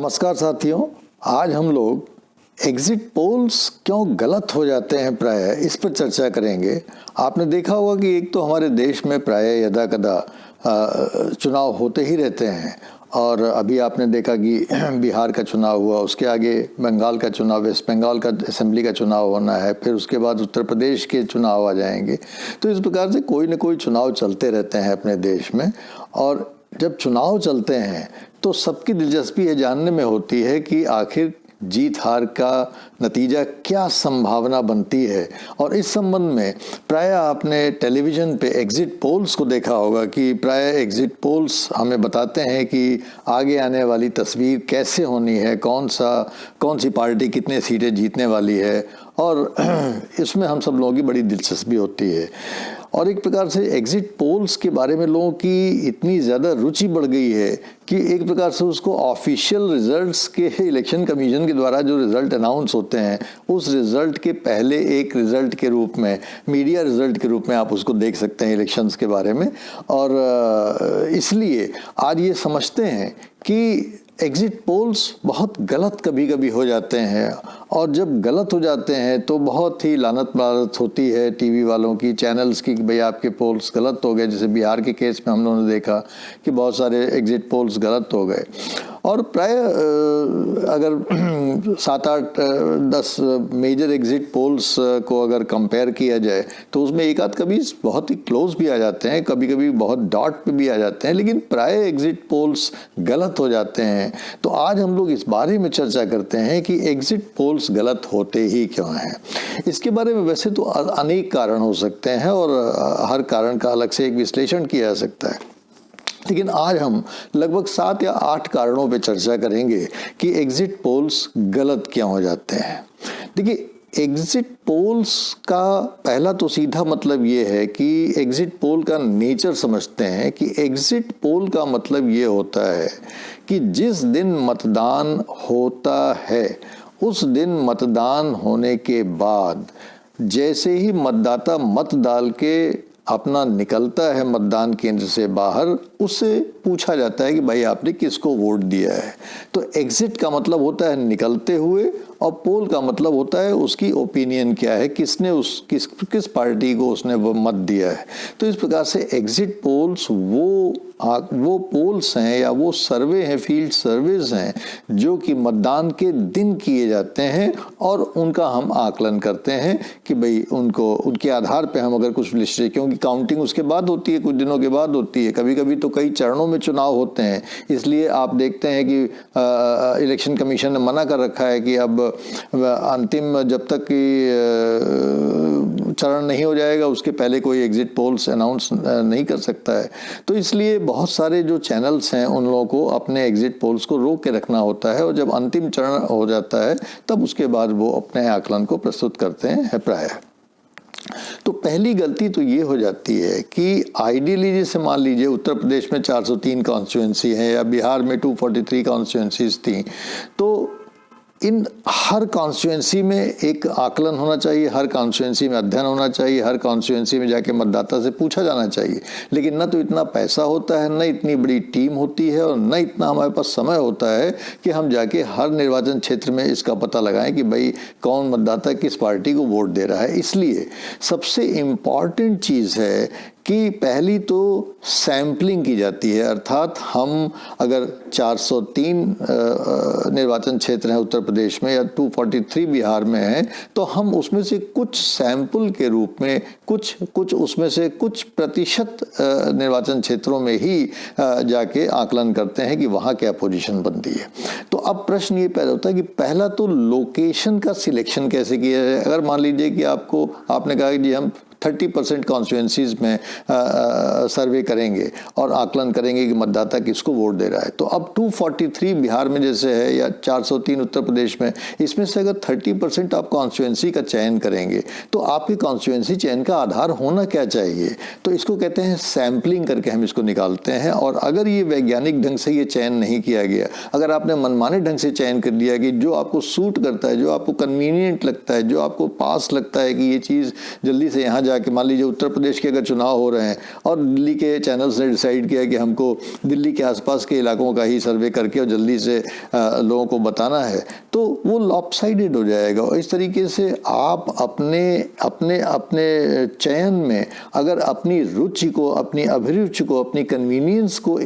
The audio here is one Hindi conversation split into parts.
नमस्कार साथियों, आज हम लोग एग्जिट पोल्स क्यों गलत हो जाते हैं प्रायः इस पर चर्चा करेंगे। आपने देखा होगा कि एक तो हमारे देश में प्रायः यदाकदा चुनाव होते ही रहते हैं और अभी आपने देखा कि बिहार का चुनाव हुआ, उसके आगे बंगाल का चुनाव, वेस्ट बंगाल का असेंबली का चुनाव होना है, फिर उसके बाद उत्तर प्रदेश के चुनाव आ जाएंगे। तो इस प्रकार से कोई न कोई चुनाव चलते रहते हैं अपने देश में। और जब चुनाव चलते हैं तो सबकी दिलचस्पी ये जानने में होती है कि आखिर जीत हार का नतीजा क्या संभावना बनती है। और इस संबंध में प्रायः आपने टेलीविज़न पे एग्जिट पोल्स को देखा होगा कि प्रायः एग्जिट पोल्स हमें बताते हैं कि आगे आने वाली तस्वीर कैसे होनी है, कौन सी पार्टी कितने सीटें जीतने वाली है, और इसमें हम सब लोगों की बड़ी दिलचस्पी होती है। और एक प्रकार से एग्जिट पोल्स के बारे में लोगों की इतनी ज़्यादा रुचि बढ़ गई है कि एक प्रकार से उसको ऑफिशियल रिजल्ट्स के इलेक्शन कमीशन के द्वारा जो रिज़ल्ट अनाउंस होते हैं उस रिज़ल्ट के पहले एक रिज़ल्ट के रूप में, मीडिया रिज़ल्ट के रूप में आप उसको देख सकते हैं इलेक्शंस के बारे में। और इसलिए आज ये समझते हैं कि एग्जिट पोल्स बहुत गलत कभी कभी हो जाते हैं, और जब गलत हो जाते हैं तो बहुत ही लानत मारत होती है टीवी वालों की, चैनल्स की, कि भाई आपके पोल्स गलत हो गए। जैसे बिहार के केस में हम लोगों ने देखा कि बहुत सारे एग्जिट पोल्स गलत हो गए। और प्रायः अगर 7-8-10 मेजर एग्जिट पोल्स को अगर कंपेयर किया जाए तो उसमें एक आध कभी बहुत ही क्लोज भी आ जाते हैं, कभी कभी बहुत डॉट पे भी आ जाते हैं, लेकिन प्रायः एग्जिट पोल्स गलत हो जाते हैं। तो आज हम लोग इस बारे में चर्चा करते हैं कि एग्जिट पोल्स गलत होते ही क्यों हैं। इसके बारे में वैसे तो अनेक कारण हो सकते हैं और हर कारण का अलग से एक विश्लेषण किया जा सकता है, लेकिन आज हम लगभग 7 या 8 कारणों पे चर्चा करेंगे कि एग्जिट पोल्स गलत क्यों हो जाते हैं। देखिए, एग्जिट पोल्स का पहला तो सीधा मतलब ये है कि एग्जिट पोल का नेचर समझते हैं कि एग्जिट पोल का मतलब ये होता है कि जिस दिन मतदान होता है उस दिन मतदान होने के बाद जैसे ही मतदाता मत डाल के अपना निकलता है मतदान केंद्र से बाहर, उससे पूछा जाता है कि भाई आपने किसको वोट दिया है। तो एग्जिट का मतलब होता है निकलते हुए, और पोल का मतलब होता है उसकी ओपिनियन क्या है, किसने किस पार्टी को उसने वो मत दिया है। तो इस प्रकार से एग्जिट पोल्स वो पोल्स हैं या वो सर्वे हैं, फील्ड सर्वेज हैं जो कि मतदान के दिन किए जाते हैं, और उनका हम आकलन करते हैं कि भाई उनके आधार पे हम अगर कुछ लिस्ट, क्योंकि काउंटिंग उसके बाद होती है, कुछ दिनों के बाद होती है, कभी कभी तो कई चरणों में चुनाव होते हैं। इसलिए आप देखते हैं कि इलेक्शन कमीशन ने मना कर रखा है कि अब अंतिम जब तक कि चरण नहीं हो जाएगा उसके पहले कोई एग्जिट पोल्स अनाउंस नहीं कर सकता है। तो इसलिए बहुत सारे जो चैनल्स हैं उन लोगों को अपने एग्जिट पोल्स को रोक के रखना होता है, और जब अंतिम चरण हो जाता है तब उसके बाद वो अपने आकलन को प्रस्तुत करते हैं प्रायः। तो पहली गलती तो ये हो जाती है कि आइडियली जैसे मान लीजिए उत्तर प्रदेश में 403 कॉन्स्टिट्यूएंसी हैं या बिहार में 243 कॉन्स्टिट्यूएंसीज थी, तो इन हर कॉन्स्टिट्यूएंसी में एक आकलन होना चाहिए, हर कॉन्स्टिट्यूएंसी में अध्ययन होना चाहिए, हर कॉन्स्टिट्यूएंसी में जाके मतदाता से पूछा जाना चाहिए। लेकिन न तो इतना पैसा होता है, न इतनी बड़ी टीम होती है, और न इतना हमारे पास समय होता है कि हम जाके हर निर्वाचन क्षेत्र में इसका पता लगाएं कि भाई कौन मतदाता किस पार्टी को वोट दे रहा है। इसलिए सबसे इम्पॉर्टेंट चीज़ है कि पहली तो सैम्पलिंग की जाती है, अर्थात हम अगर 403 निर्वाचन क्षेत्र हैं उत्तर प्रदेश में या 243 बिहार में हैं, तो हम उसमें से कुछ सैंपल के रूप में कुछ उसमें से कुछ प्रतिशत निर्वाचन क्षेत्रों में ही जाके आकलन करते हैं कि वहाँ क्या पोजीशन बनती है। तो अब प्रश्न ये पैदा होता है कि पहला तो लोकेशन का सिलेक्शन कैसे किया जाए। अगर मान लीजिए कि आपने कहा कि जी हम 30% कॉन्स्टिट्यूएंसीज में सर्वे करेंगे और आकलन करेंगे कि मतदाता किसको वोट दे रहा है। तो अब 243 बिहार में जैसे है या 403 उत्तर प्रदेश में, इसमें से अगर 30% आप कॉन्स्टिट्यूएंसी का चयन करेंगे तो आपके कॉन्स्टिट्यूएंसी चयन का आधार होना क्या चाहिए। तो इसको कहते हैं सैम्पलिंग करके हम इसको निकालते हैं। और अगर ये वैज्ञानिक ढंग से ये चयन नहीं किया गया, अगर आपने मनमाने ढंग से चयन कर दिया कि जो आपको सूट करता है, जो आपको कन्वीनियंट लगता है, जो आपको पास लगता है कि ये चीज़ जल्दी से यहाँ जाके, मान लीजिए उत्तर प्रदेश के अगर चुनाव हो रहे हैं और दिल्ली के चैनल्स ने डिसाइड किया कि हमको दिल्ली के आसपास के इलाकों का ही सर्वे करके और जल्दी से लोगों को बताना है, तो वो लॉपसाइडेड हो जाएगा। और इस तरीके से आप अपने अपने अपने चयन में अगर अपनी रुचि को, अपनी अभिरुचि को, अपनी कन्वीनियंस को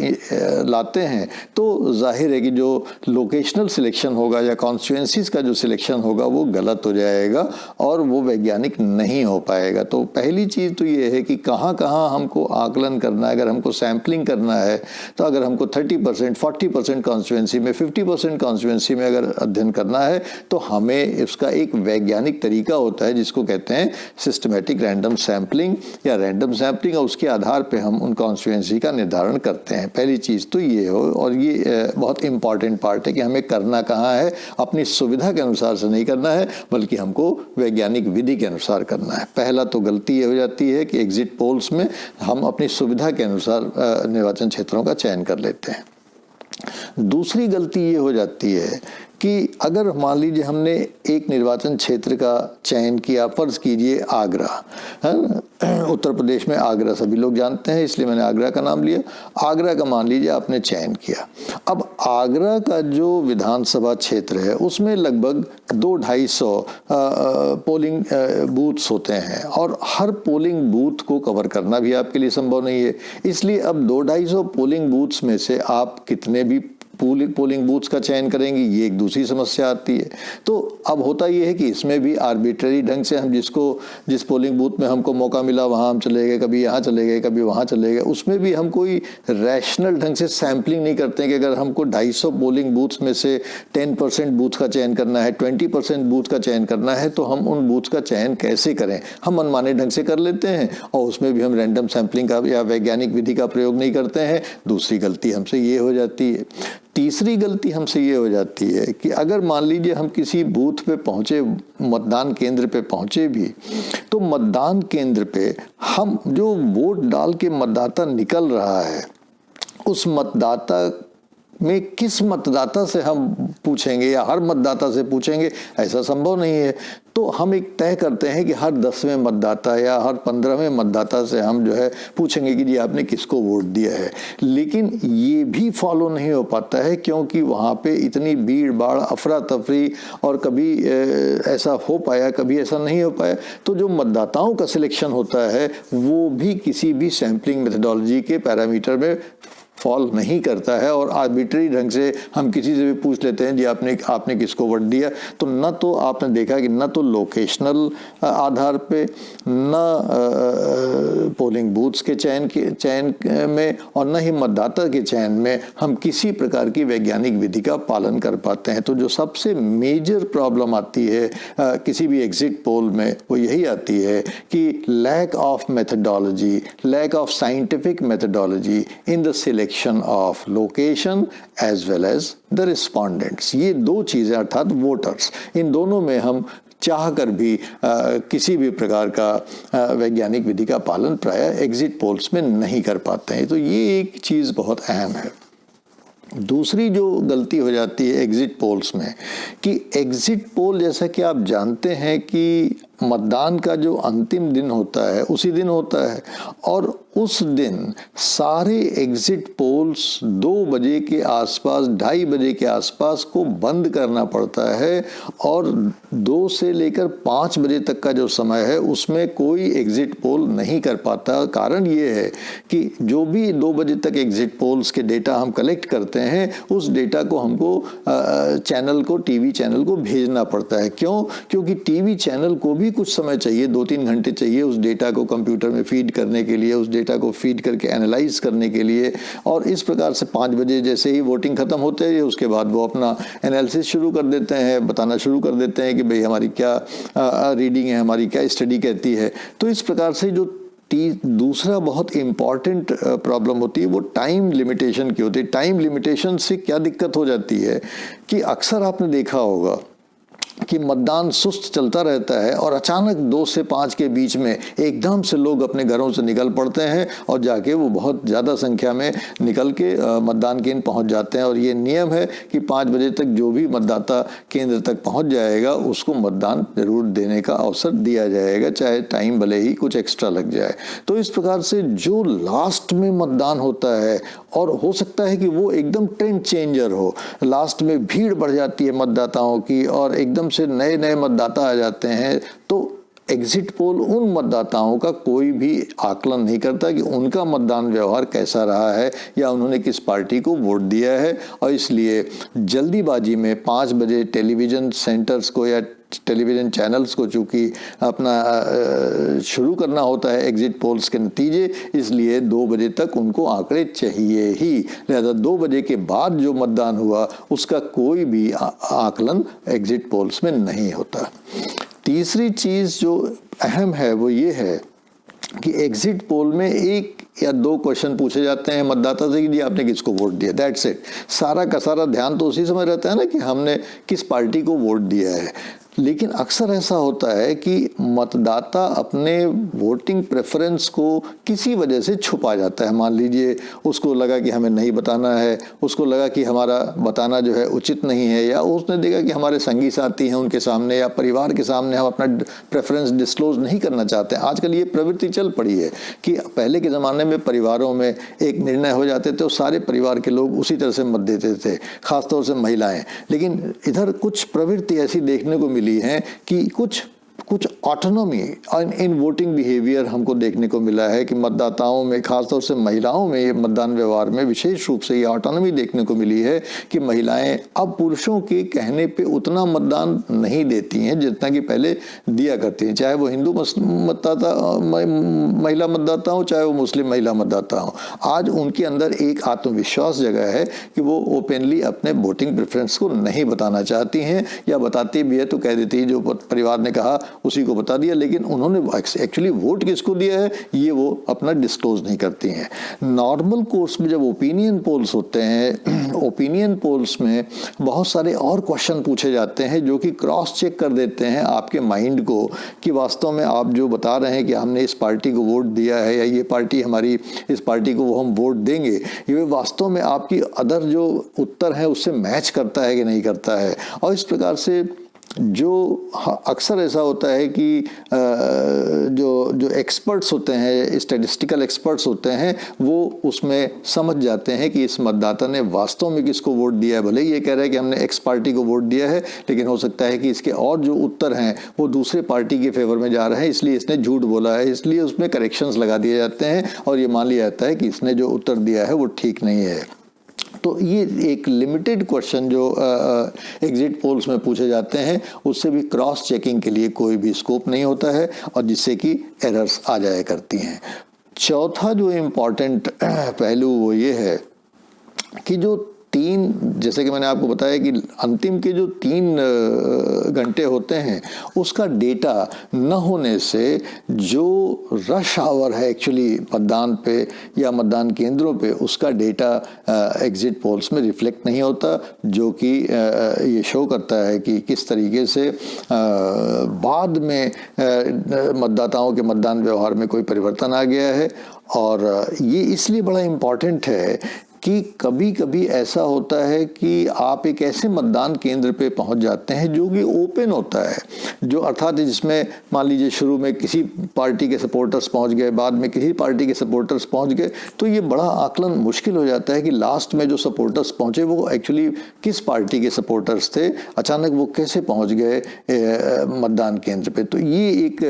लाते हैं तो जाहिर है कि जो लोकेशनल सिलेक्शन होगा या कॉन्स्टिट्यूएंसीज का जो सिलेक्शन होगा वो गलत हो जाएगा और वो वैज्ञानिक नहीं हो पाएगा। तो पहली चीज़ तो ये है कि कहाँ कहाँ हमको आकलन करना है। अगर हमको सैम्पलिंग करना है तो अगर हमको 30%, 40% कॉन्स्टिट्यूएंसी में, 50% कॉन्स्टिट्यूएंसी में अगर अध्ययन करना है तो हमें इसका एक वैज्ञानिक तरीका होता है जिसको कहते हैं सिस्टमैटिक रैंडम सैम्पलिंग या रैंडम सैम्पलिंग, और उसके आधार पे हम उन कॉन्स्टिट्यूएंसी का निर्धारण करते हैं। पहली चीज़ तो ये हो, और ये बहुत इंपॉर्टेंट पार्ट है कि हमें करना कहाँ है, अपनी सुविधा के अनुसार से नहीं करना है बल्कि हमको वैज्ञानिक विधि के अनुसार करना है। पहला तो गलती ये हो जाती है कि एग्जिट पोल्स में हम अपनी सुविधा के अनुसार निर्वाचन क्षेत्रों का चयन कर लेते हैं। दूसरी गलती ये हो जाती है कि अगर मान लीजिए हमने एक निर्वाचन क्षेत्र का चयन किया, फर्ज कीजिए आगरा, है उत्तर प्रदेश में आगरा सभी लोग जानते हैं इसलिए मैंने आगरा का नाम लिया। आगरा का मान लीजिए आपने चयन किया। अब आगरा का जो विधानसभा क्षेत्र है उसमें लगभग 200-250 पोलिंग बूथ्स होते हैं और हर पोलिंग बूथ को कवर करना भी आपके लिए संभव नहीं है। इसलिए अब 200-250 पोलिंग बूथ्स में से आप कितने भी पोलिंग बूथ्स का चयन करेंगे, ये एक दूसरी समस्या आती है। तो अब होता ये है कि इसमें भी आर्बिट्ररी ढंग से हम जिस पोलिंग बूथ में हमको मौका मिला वहाँ हम चले गए, कभी यहाँ चले गए, कभी वहाँ चले गए। उसमें भी हम कोई रैशनल ढंग से सैम्पलिंग नहीं करते हैं कि अगर हमको 250 पोलिंग बूथ्स में से 10% बूथ का चयन करना है, 20% बूथ का चयन करना है, तो हम उन बूथ का चयन कैसे करें। हम मनमाने ढंग से कर लेते हैं और उसमें भी हम रैंडम सैम्पलिंग का या वैज्ञानिक विधि का प्रयोग नहीं करते हैं। दूसरी गलती हमसे ये हो जाती है। तीसरी गलती हमसे ये हो जाती है कि अगर मान लीजिए हम किसी बूथ पे पहुंचे, मतदान केंद्र पे पहुंचे भी, तो मतदान केंद्र पे हम जो वोट डाल के मतदाता निकल रहा है उस मतदाता में किस मतदाता से हम पूछेंगे या हर मतदाता से पूछेंगे, ऐसा संभव नहीं है। तो हम एक तय करते हैं कि हर 10वें मतदाता या हर 15वें मतदाता से हम जो है पूछेंगे कि जी आपने किसको वोट दिया है। लेकिन ये भी फॉलो नहीं हो पाता है क्योंकि वहाँ पे इतनी भीड़ भाड़, अफरा तफरी, और कभी ऐसा हो पाया, कभी ऐसा नहीं हो पाया। तो जो मतदाताओं का सिलेक्शन होता है वो भी किसी भी सैम्पलिंग मेथडोलॉजी के पैरामीटर में फॉल नहीं करता है और आर्बिट्ररी ढंग से हम किसी से भी पूछ लेते हैं जी आपने किसको वोट दिया। तो न तो आपने देखा कि न तो लोकेशनल आधार पे, न पोलिंग बूथ्स के चयन में और न ही मतदाता के चयन में हम किसी प्रकार की वैज्ञानिक विधि का पालन कर पाते हैं। तो जो सबसे मेजर प्रॉब्लम आती है किसी भी एग्जिट पोल में वो यही आती है कि lack of methodology, lack of scientific methodology in the selection of location as well as the respondents। ये दो चीज़ें अर्थात वोटर्स, इन दोनों में हम चाह कर भी किसी भी प्रकार का वैज्ञानिक विधि का पालन प्रायः एग्जिट पोल्स में नहीं कर पाते हैं। तो ये एक चीज़ बहुत अहम है। दूसरी जो गलती हो जाती है एग्जिट पोल्स में कि एग्जिट पोल, जैसा कि आप जानते हैं कि मतदान का जो अंतिम दिन होता है उसी दिन होता है और उस दिन सारे एग्जिट पोल्स 2 बजे के आसपास, 2:30 बजे के आसपास को बंद करना पड़ता है और 2 से लेकर 5 बजे तक का जो समय है उसमें कोई एग्जिट पोल नहीं कर पाता। कारण ये है कि जो भी 2 बजे तक एग्जिट पोल्स के डेटा हम कलेक्ट करते हैं उस डेटा को हमको चैनल को, टीवी चैनल को भेजना पड़ता है। क्यों? क्योंकि टीवी चैनल को भी कुछ समय चाहिए, 2-3 घंटे चाहिए उस डेटा को कंप्यूटर में फीड करने के लिए, उस डेटा को फीड करके एनालाइज करने के लिए। और इस प्रकार से 5 बजे जैसे ही वोटिंग खत्म होते है उसके बाद वो अपना एनालिसिस शुरू कर देते हैं, बताना शुरू कर देते हैं कि भाई हमारी क्या रीडिंग है, हमारी क्या स्टडी कहती है। तो इस प्रकार से जो दूसरा बहुत इम्पॉर्टेंट प्रॉब्लम होती है वो टाइम लिमिटेशन की होती है। टाइम लिमिटेशन से क्या दिक्कत हो जाती है कि अक्सर आपने देखा होगा कि मतदान सुस्त चलता रहता है और अचानक 2 से 5 के बीच में एकदम से लोग अपने घरों से निकल पड़ते हैं और जाके वो बहुत ज़्यादा संख्या में निकल के मतदान केंद्र पहुंच जाते हैं। और ये नियम है कि 5 बजे तक जो भी मतदाता केंद्र तक पहुंच जाएगा उसको मतदान जरूर देने का अवसर दिया जाएगा, चाहे टाइम भले ही कुछ एक्स्ट्रा लग जाए। तो इस प्रकार से जो लास्ट में मतदान होता है, और हो सकता है कि वो एकदम ट्रेंड चेंजर हो, लास्ट में भीड़ बढ़ जाती है मतदाताओं की और एकदम से नए नए मतदाता आ जाते हैं, तो एग्जिट पोल उन मतदाताओं का कोई भी आकलन नहीं करता कि उनका मतदान व्यवहार कैसा रहा है या उन्होंने किस पार्टी को वोट दिया है। और इसलिए जल्दीबाजी में 5 बजे टेलीविज़न सेंटर्स को या टेलीविज़न चैनल्स को चूँकि अपना शुरू करना होता है एग्जिट पोल्स के नतीजे, इसलिए 2 बजे तक उनको आंकड़े चाहिए ही। लिहाजा 2 बजे के बाद जो मतदान हुआ उसका कोई भी आकलन एग्जिट पोल्स में नहीं होता। तीसरी चीज़ जो अहम है वो ये है कि एग्जिट पोल में 1 या 2 क्वेश्चन पूछे जाते हैं मतदाता से कि जी आपने किसको वोट दिया, दैट्स इट। सारा का सारा ध्यान तो उसी समय रहता है ना कि हमने किस पार्टी को वोट दिया है। लेकिन अक्सर ऐसा होता है कि मतदाता अपने वोटिंग प्रेफरेंस को किसी वजह से छुपा जाता है। मान लीजिए उसको लगा कि हमें नहीं बताना है, उसको लगा कि हमारा बताना जो है उचित नहीं है, या उसने देखा कि हमारे संगी साथी हैं उनके सामने या परिवार के सामने हम अपना प्रेफरेंस डिस्क्लोज नहीं करना चाहते। आजकल ये प्रवृत्ति चल पड़ी है कि पहले के ज़माने में परिवारों में एक निर्णय हो जाते थे और सारे परिवार के लोग उसी तरह से मत देते थे, खासतौर से महिलाएं। लेकिन इधर कुछ प्रवृत्ति ऐसी देखने को मिली है कि कुछ ऑटोनॉमी इन वोटिंग बिहेवियर हमको देखने को मिला है कि मतदाताओं में, खासतौर से महिलाओं में, ये मतदान व्यवहार में विशेष रूप से ये ऑटोनॉमी देखने को मिली है कि महिलाएं अब पुरुषों के कहने पे उतना मतदान नहीं देती हैं जितना कि पहले दिया करती हैं, चाहे वो हिंदू महिला मतदाता हो, चाहे वो मुस्लिम महिला मतदाता हो। आज उनके अंदर एक आत्मविश्वास जगह है कि वो ओपनली अपने वोटिंग प्रेफरेंस को नहीं बताना चाहती हैं, या बताती भी है तो कह देती है जो परिवार ने कहा उसी को बता दिया, लेकिन उन्होंने एक्चुअली वोट किसको दिया है ये वो अपना डिस्क्लोज नहीं करती हैं। नॉर्मल कोर्स में जब ओपिनियन पोल्स होते हैं, ओपिनियन पोल्स में बहुत सारे और क्वेश्चन पूछे जाते हैं जो कि क्रॉस चेक कर देते हैं आपके माइंड को कि वास्तव में आप जो बता रहे हैं कि हमने इस पार्टी को वोट दिया है या ये पार्टी हमारी, इस पार्टी को वो हम वोट देंगे, ये वास्तव में आपकी अदर जो उत्तर है उससे मैच करता है कि नहीं करता है। और इस प्रकार से जो अक्सर ऐसा होता है कि जो एक्सपर्ट्स होते हैं, स्टैटिस्टिकल एक्सपर्ट्स होते हैं, वो उसमें समझ जाते हैं कि इस मतदाता ने वास्तव में किसको वोट दिया है। भले ही ये कह रहा है कि हमने एक्स पार्टी को वोट दिया है, लेकिन हो सकता है कि इसके और जो उत्तर हैं वो दूसरे पार्टी के फेवर में जा रहे हैं, इसलिए इसने झूठ बोला है, इसलिए उसमें करेक्शंस लगा दिए जाते हैं और ये मान लिया जाता है कि इसने जो उत्तर दिया है वो ठीक नहीं है। तो ये एक लिमिटेड क्वेश्चन जो एग्जिट पोल्स में पूछे जाते हैं उससे भी क्रॉस चेकिंग के लिए कोई भी स्कोप नहीं होता है और जिससे कि एरर्स आ जाया करती हैं। चौथा जो इम्पॉर्टेंट पहलू वो ये है कि जो 3, जैसे कि मैंने आपको बताया कि अंतिम के जो 3 घंटे होते हैं उसका डेटा न होने से जो रश आवर है एक्चुअली मतदान पे या मतदान केंद्रों पे, उसका डेटा एग्जिट पोल्स में रिफ्लेक्ट नहीं होता, जो कि ये शो करता है कि किस तरीके से बाद में मतदाताओं के मतदान व्यवहार में कोई परिवर्तन आ गया है। और ये इसलिए बड़ा इम्पॉर्टेंट है कि कभी कभी ऐसा होता है कि आप एक ऐसे मतदान केंद्र पे पहुंच जाते हैं जो कि ओपन होता है, जो अर्थात जिसमें मान लीजिए शुरू में किसी पार्टी के सपोर्टर्स पहुंच गए, बाद में किसी पार्टी के सपोर्टर्स पहुंच गए, तो ये बड़ा आकलन मुश्किल हो जाता है कि लास्ट में जो सपोर्टर्स पहुंचे वो एक्चुअली किस पार्टी के सपोर्टर्स थे, अचानक वो कैसे पहुँच गए मतदान केंद्र पर। तो ये एक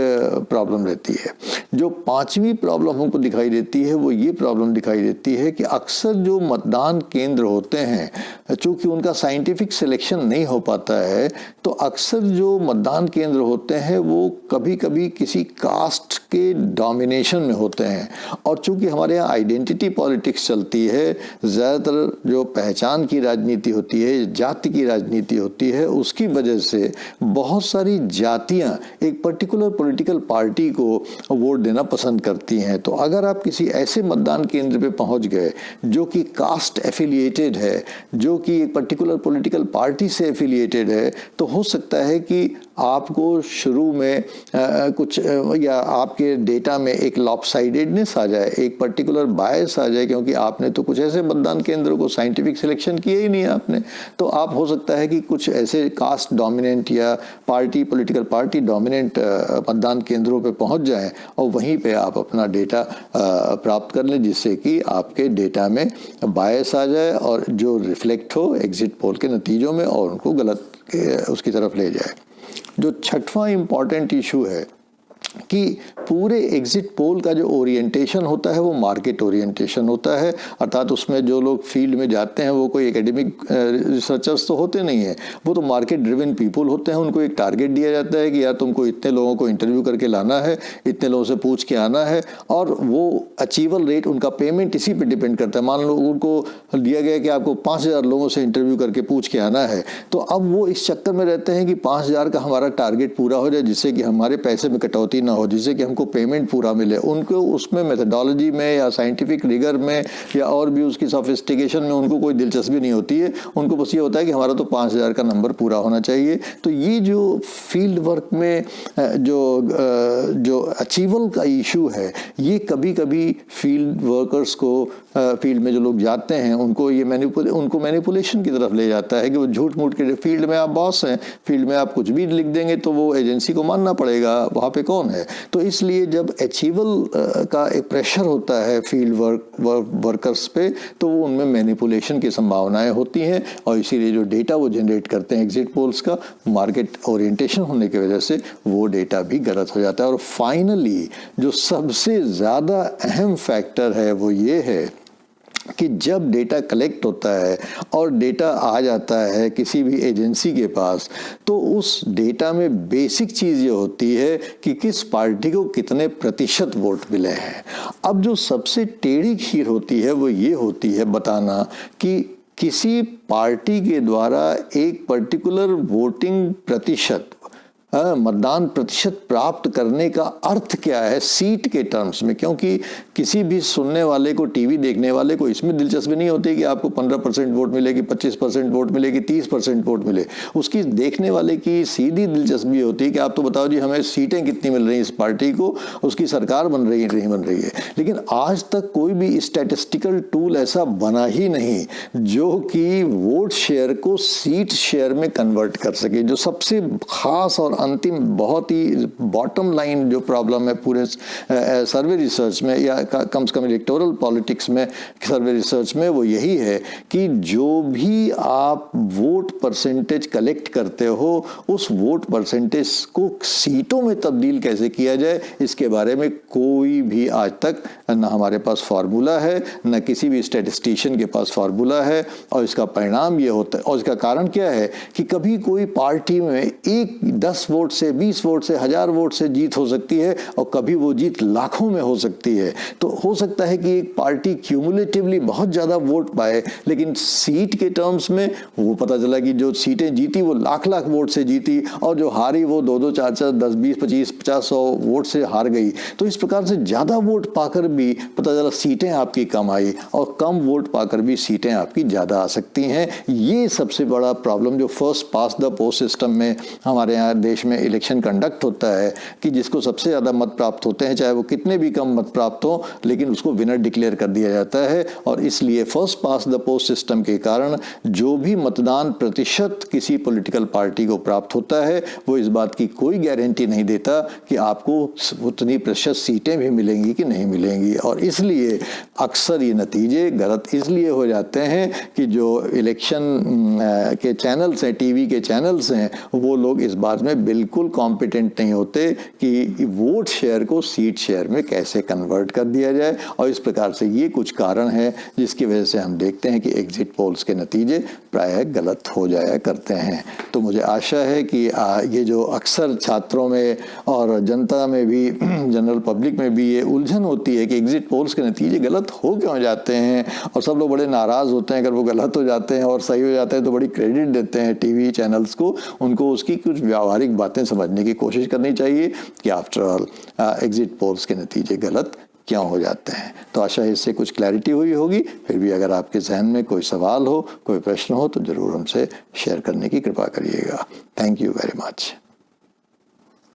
प्रॉब्लम रहती है। जो 5वीं प्रॉब्लम हमको दिखाई देती है वो ये प्रॉब्लम दिखाई देती है कि अक्सर जो मतदान केंद्र होते हैं, चूंकि उनका साइंटिफिक सिलेक्शन नहीं हो पाता है, तो अक्सर जो मतदान केंद्र होते हैं वो कभी कभी किसी कास्ट के डोमिनेशन में होते हैं। और चूंकि हमारे यहाँ आइडेंटिटी पॉलिटिक्स चलती है, ज़्यादातर जो पहचान की राजनीति होती है, जाति की राजनीति होती है, उसकी वजह से बहुत सारी जातियाँ एक पर्टिकुलर पॉलिटिकल पार्टी को वोट देना पसंद करती हैं। तो अगर आप किसी ऐसे मतदान केंद्र पे पहुंच गए जो कि कास्ट एफिलिएटेड है, जो कि एक पर्टिकुलर पॉलिटिकल पार्टी से एफिलिएटेड है, तो हो सकता है कि आपको शुरू में कुछ या आपके डेटा में एक लॉपसाइडेडनेस आ जाए, एक पर्टिकुलर बायस आ जाए, क्योंकि आपने तो कुछ ऐसे मतदान केंद्रों को साइंटिफिक सिलेक्शन किया ही नहीं है आपने। तो आप हो सकता है कि कुछ ऐसे कास्ट डोमिनेंट या पॉलिटिकल पार्टी डोमिनेंट मतदान केंद्रों पे पहुंच जाएं और वहीं पे आप अपना डेटा प्राप्त कर लें, जिससे कि आपके डेटा में बायस आ जाए और जो रिफ्लेक्ट हो एग्जिट पोल के नतीजों में और उनको गलत उसकी तरफ ले जाए। जो छठवां इम्पॉर्टेंट इशू है कि पूरे एग्जिट पोल का जो ओरिएंटेशन होता है वो मार्केट ओरिएंटेशन होता है, अर्थात उसमें जो लोग फील्ड में जाते हैं वो कोई एकेडमिक रिसर्चर्स तो होते नहीं हैं, वो तो मार्केट ड्रिवन पीपल होते हैं। उनको एक टारगेट दिया जाता है कि यार तुमको इतने लोगों को इंटरव्यू करके लाना है, इतने लोगों से पूछ के आना है, और वो अचीवल रेट, उनका पेमेंट इसी पर डिपेंड करता है। मान लो उनको दिया गया कि आपको 5000 लोगों से इंटरव्यू करके पूछ के आना है, तो अब वो इस चक्कर में रहते हैं कि 5000 का हमारा टारगेट पूरा हो जाए, जिससे कि हमारे पैसे में कटौती ना हो, जिससे कि हमको पेमेंट पूरा मिले। उनको उसमें मेथोडोलॉजी में या साइंटिफिक रिगर में या और भी उसकी सोफिस्टिकेशन में उनको कोई दिलचस्पी नहीं होती है। उनको बस ये होता है कि हमारा तो 5000 का नंबर पूरा होना चाहिए। तो ये जो फील्ड वर्क में जो अचीवल का इशू है, ये कभी कभी फील्ड वर्कर्स को, फील्ड में जो लोग जाते हैं उनको ये मैनिपुलेशन की तरफ ले जाता है कि वो झूठ मूठ के, फील्ड में आप बॉस हैं, फील्ड में आप कुछ भी लिख देंगे तो वो एजेंसी को मानना पड़ेगा, वहाँ पे कौन है। तो इसलिए जब अचीवल का एक प्रेशर होता है फील्ड वर्कर्स पे, तो वो उनमें मैनिपुलेशन की संभावनाएं होती हैं, और इसीलिए जो डेटा वो जनरेट करते हैं एग्जिट पोल्स का, मार्केट ओरिएंटेशन होने की वजह से वो डेटा भी गलत हो जाता है। और फाइनली जो सबसे ज़्यादा अहम फैक्टर है वो ये है कि जब डेटा कलेक्ट होता है और डेटा आ जाता है किसी भी एजेंसी के पास, तो उस डेटा में बेसिक चीज़ ये होती है कि किस पार्टी को कितने प्रतिशत वोट मिले हैं। अब जो सबसे टेढ़ी खीर होती है वो ये होती है बताना कि किसी पार्टी के द्वारा एक पर्टिकुलर वोटिंग प्रतिशत, मतदान प्रतिशत प्राप्त करने का अर्थ क्या है सीट के टर्म्स में। क्योंकि किसी भी सुनने वाले को, टीवी देखने वाले को इसमें दिलचस्पी नहीं होती कि आपको 15% वोट मिलेगी, 25% वोट मिलेगी, 30% वोट मिले। उसकी देखने वाले की सीधी दिलचस्पी होती है कि आप तो बताओ जी हमें सीटें कितनी मिल रही हैं, इस पार्टी को, उसकी सरकार बन रही है नहीं बन रही है। लेकिन आज तक कोई भी स्टैटिस्टिकल टूल ऐसा बना ही नहीं जो कि वोट शेयर को सीट शेयर में कन्वर्ट कर सके। जो सबसे खास और अंतिम बहुत ही बॉटम लाइन जो प्रॉब्लम है पूरे सर्वे रिसर्च में, या कम से कम इलेक्टोरल पॉलिटिक्स में सर्वे रिसर्च में, वो यही है कि जो भी आप वोट परसेंटेज कलेक्ट करते हो, उस वोट परसेंटेज को सीटों में तब्दील कैसे किया जाए, इसके बारे में कोई भी आज तक न हमारे पास फार्मूला है, न किसी भी स्टैटिस्टिशियन के पास फार्मूला है। और इसका परिणाम ये होता है, और इसका कारण क्या है कि कभी कोई पार्टी में 10 वोट से, 20 वोट से, 1000 वोट से जीत हो सकती है, और कभी वो जीत लाखों में हो सकती है। तो हो सकता है कि एक पार्टी क्यूमुलेटिवली बहुत ज़्यादा वोट पाए, लेकिन सीट के टर्म्स में वो पता चला कि जो सीटें जीती वो लाख वोट से जीती, और जो हारी वो 2-2, 4-4, 10, 20, 25, 50, 100 वोट से हार गई। तो इस प्रकार से ज़्यादा वोट पाकर भी पता चला सीटें आपकी कम आई, और कम वोट पाकर भी सीटें आपकी ज़्यादा आ सकती हैं। ये सबसे बड़ा प्रॉब्लम जो first pass the post system में हमारे यहाँ देश में इलेक्शन कंडक्ट होता है, कि जिसको सबसे ज़्यादा मत प्राप्त होते हैं, चाहे वो कितने भी कम मत प्राप्त हो, लेकिन उसको विनर डिक्लेयर कर दिया जाता है। और इसलिए first pass the post system के कारण जो भी मतदान प्रतिशत किसी पॉलिटिकल पार्टी को प्राप्त होता है, वो इस बात की कोई गारंटी नहीं देता कि आपको उतनी प्रतिशत सीटें भी मिलेंगी कि नहीं मिलेंगी। और इसलिए अक्सर ये नतीजे गलत इसलिए हो जाते हैं कि जो इलेक्शन के चैनल्स हैं, टीवी के चैनल्स हैं, वो लोग इस बात में बिल्कुल कॉम्पिटेंट नहीं होते कि वोट शेयर को सीट शेयर में कैसे कन्वर्ट कर दिया जाए। और इस प्रकार से ये कुछ कारण है जिसकी वजह से हम देखते हैं कि एग्जिट पोल्स के नतीजे प्रायः गलत हो जाया करते हैं। तो मुझे आशा है कि ये जो अक्सर छात्रों में और जनता में भी, जनरल पब्लिक में भी ये उलझन होती है कि एग्जिट पोल्स के नतीजे गलत हो क्यों जाते हैं, और सब लोग बड़े नाराज़ होते हैं अगर वो गलत हो जाते हैं, और सही हो जाते हैं तो बड़ी क्रेडिट देते हैं टीवी चैनल्स को। उनको उसकी कुछ व्यावहारिक बातें समझने की कोशिश करनी चाहिए कि आफ्टर ऑल एग्जिट पोल्स के नतीजे गलत क्यों हो जाते हैं। तो आशा है इससे कुछ क्लैरिटी हुई होगी। फिर भी अगर आपके जहन में कोई सवाल हो, कोई प्रश्न हो तो ज़रूर हमसे शेयर करने की कृपा करिएगा। Thank you very much.